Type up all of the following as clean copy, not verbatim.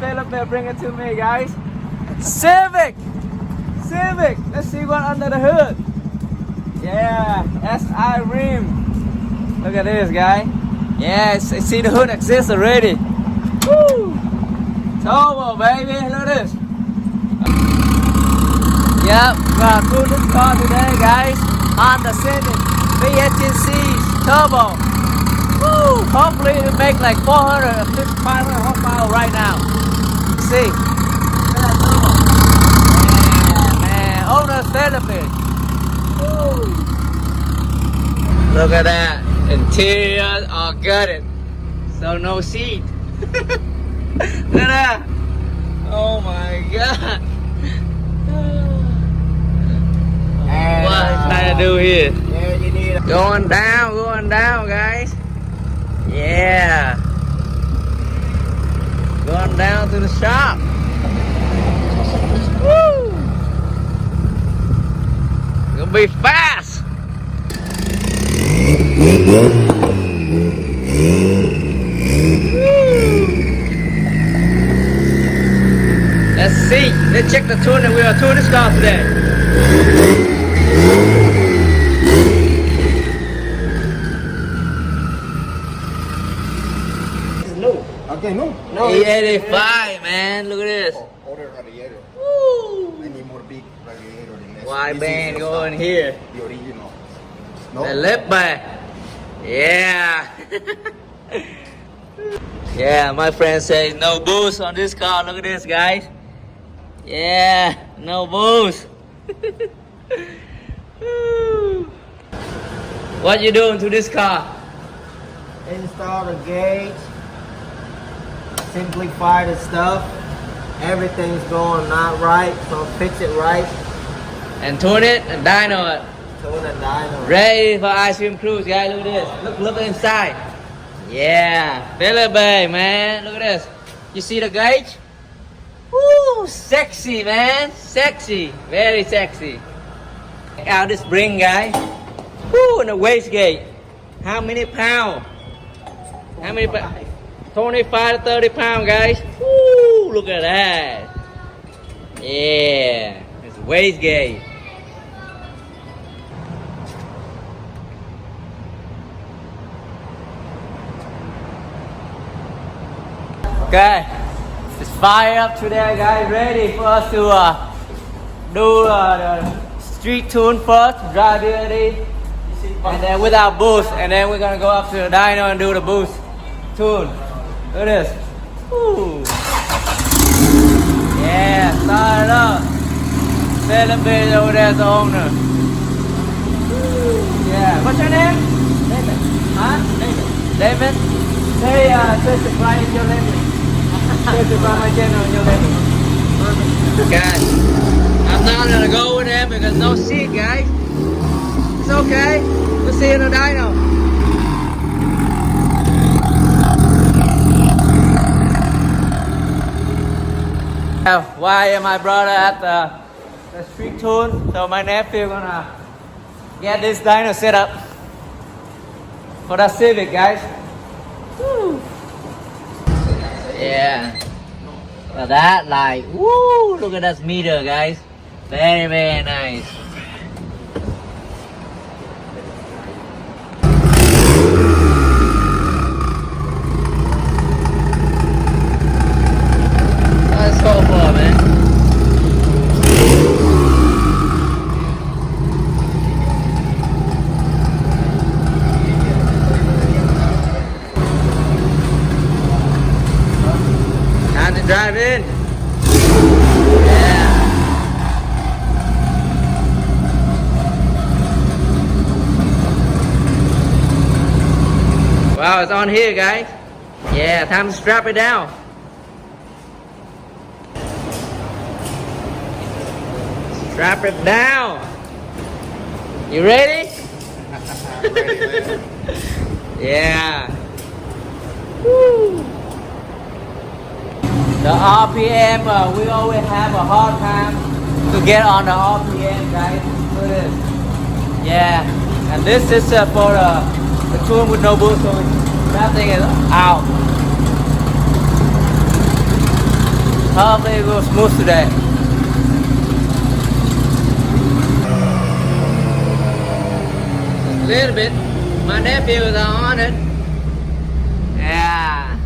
Philip bring it to me, guys. Civic. Let's see what under the hood. Yeah, SI rim. Look at this, guy. Yeah, see the hood exists already. Woo! Turbo, baby. Look at this. Yep, gonna do this car today, guys. Honda Civic b18c turbo. Woo! Hopefully it'll make like 400 or 500 horsepower right now. See? Look at that turbo. Yeah, man. Owner's benefit. Woo! Look at that. Interior all gutted. So no seat. Look at that. Oh my god. What is trying to do here? Yeah, you need Going down, guys. Yeah. Going down to the shop. Woo! Gonna be fast. Let's see. Let's check the tune that we are tuning this car today. Okay, no. 85, man. Look at this. Order radiator. Woo! I need more big radiator than this. Wideband going here. The original. No. The lip back. Yeah. Yeah, my friend says no boost on this car. Look at this, guys. Yeah, no boost. What you doing to this car? Install the gauge. Simplify the stuff. Everything's going not right, so fix it right. And tune it and dyno it. Tune and dyno. Ready for ice cream cruise, guys. Look at this. Look inside. Yeah, Philip, man. Look at this. You see the gauge? Woo, sexy, man. Sexy, very sexy. Check out this spring, guys. Woo, and the wastegate. How many pounds? How many pounds? 25 to 30 pounds, guys. Woo, look at that. Yeah, it's wastegate. Okay, it's fire up today, guys. Ready for us to do the street tune first, drive dirty, and then without boost, and then we're gonna go up to the dyno and do the boost tune. Look at this. Woo. Yeah, start it up. Philip over there as the owner. Woo. Yeah, what's your name? David. Huh? David. Say subscribe to your name. Subscribe my channel and your name. Guys, I'm not gonna go with him because no seat, guys. It's okay. We'll see you in the dyno. Why am my brother at the street tune? So my nephew gonna get this dyno set up for the Civic, guys. Woo. Yeah. Look at that light. Woo! Look at that meter, guys. Very, very nice. Let's go for it, man. Time to drive in. Yeah. Wow, it's on here, guys. Yeah, time to strap it down. Strap it down. You ready? Ready, Yeah. Woo. The RPM, we always have a hard time to get on the RPM, guys. Look at this. Yeah. And this is for the tune with no boost, so that thing is out. Hopefully it goes smooth today. Just a little bit. My nephews are on it. Yeah.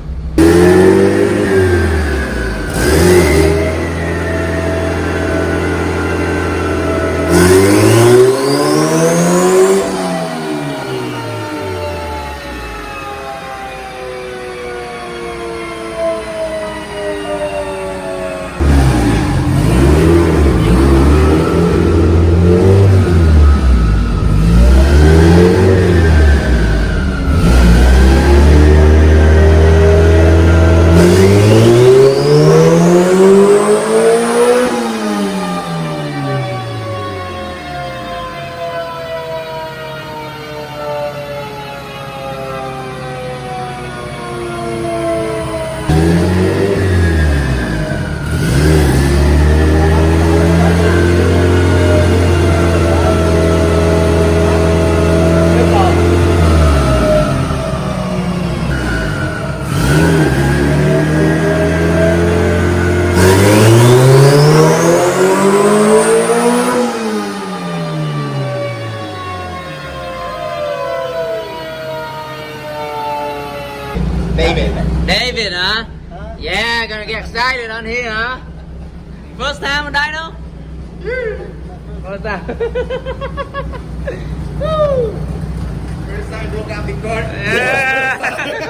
David, huh? Yeah, gonna get excited on here, huh? First time on Dyno? First time. First time broke out the cord. Yeah.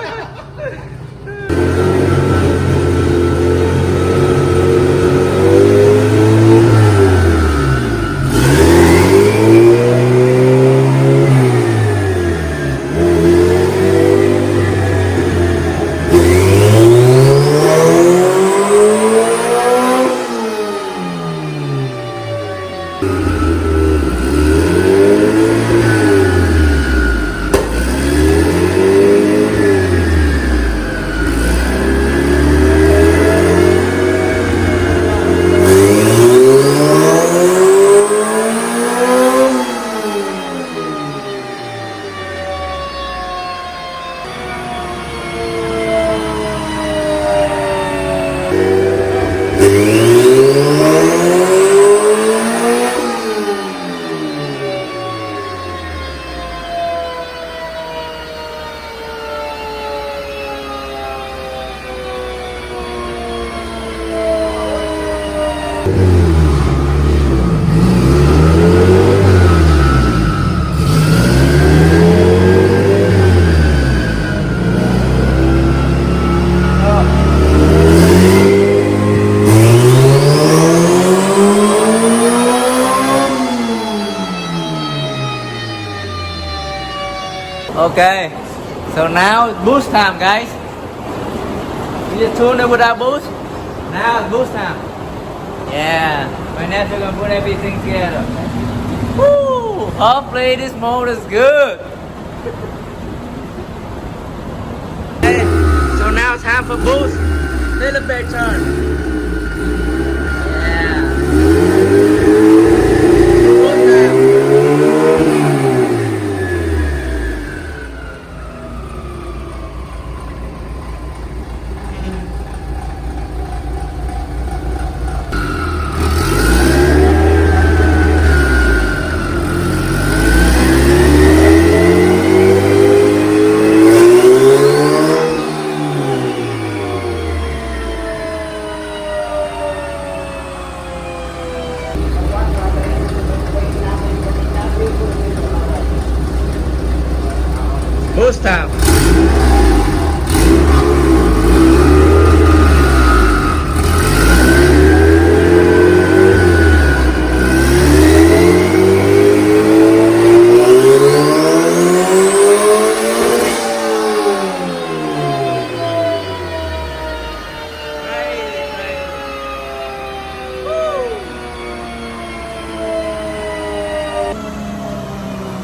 Okay, so now it's boost time, guys. We just tuned it without boost. Now it's boost time. Yeah, my nephew gonna put everything together. Woo! Hopefully this mode is good. Okay, so now it's time for boost. Little bit turn. Yeah. Boost time. Boost time.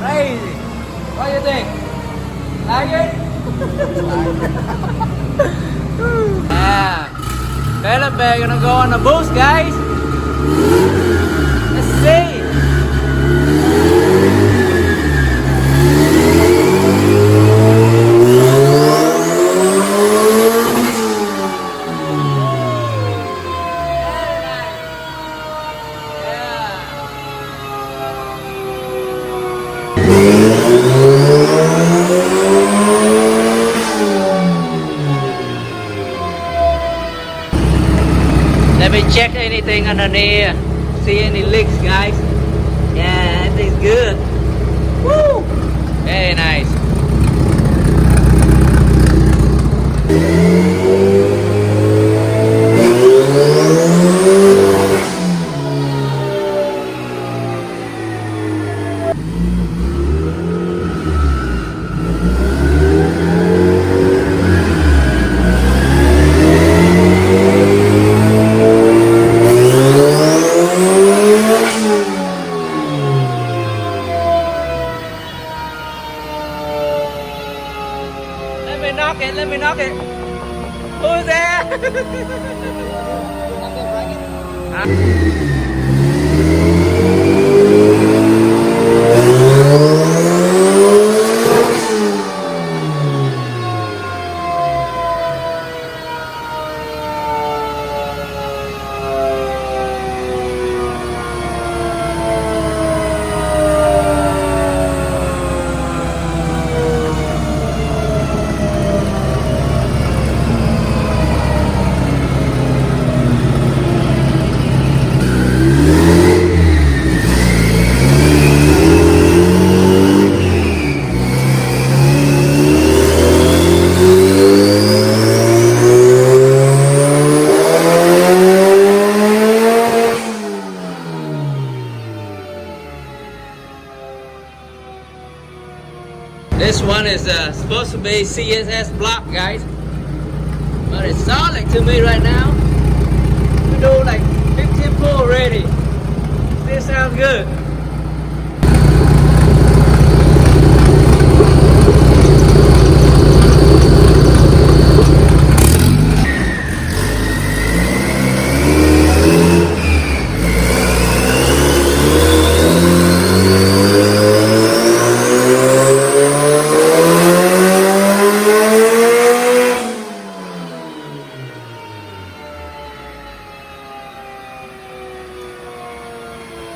Crazy. What do you think? Like it? Yeah. Pham gonna go on the boost, guys. Let's see. Let me check anything underneath. See any leaks, guys? Yeah, everything's good. Woo! Very nice. Let me knock it. Who's there? This one is supposed to be CSS block, guys, but it's solid to me right now. We do like 15 pull already. This sounds good.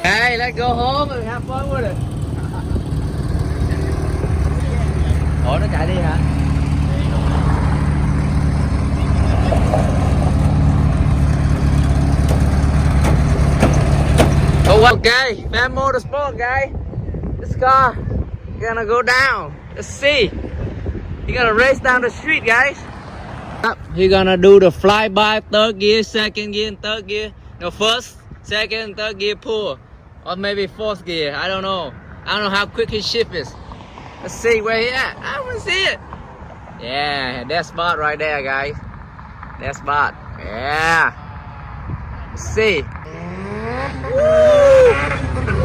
Hey, let's go home and have fun with it. Ủa nó chạy đi hả? Oh, okay, Pham Motorsport, guys. This car gonna go down. Let's see. You gotta race down the street, guys. You're gonna do the flyby, third gear, second gear, and third gear. No, first, second, third gear pull. Or maybe fourth gear, I don't know. I don't know how quick his shift is. Let's see where he at. I want to see it. Yeah, that spot right there, guys. That spot. Yeah. Let's see. Woo!